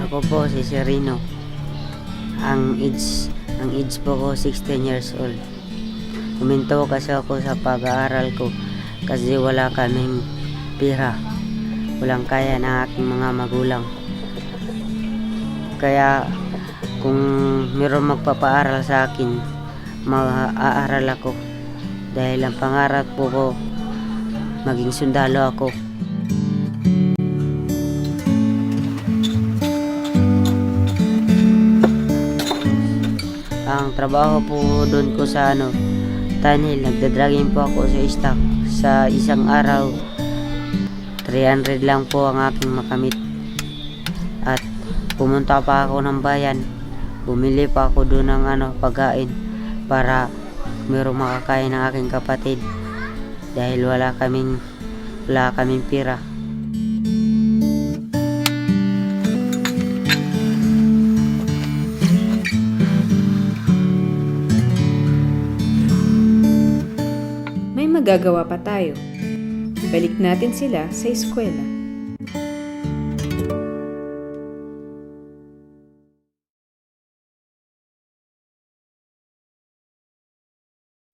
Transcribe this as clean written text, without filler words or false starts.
Ako po si Serino. Ang age po ko 16 years old. Huminto kasi ako sa pag-aaral ko kasi wala kaming pera. Walang kaya ng aking mga magulang. Kaya kung mayroong magpapaaral sa akin, mag-aaral ako. Dahil ang pangarap po ko, maging sundalo ako. Ang trabaho po doon ko sa Tanil, nagdadragging po ako sa stock. Sa isang araw, 300 lang po ang aking makamit. At pumunta pa ako ng bayan. Bumili pa ako doon ng pagkain para mayroong makakain ng aking kapatid. Dahil wala kaming pera. May magagawa pa tayo. Balik natin sila sa eskwela.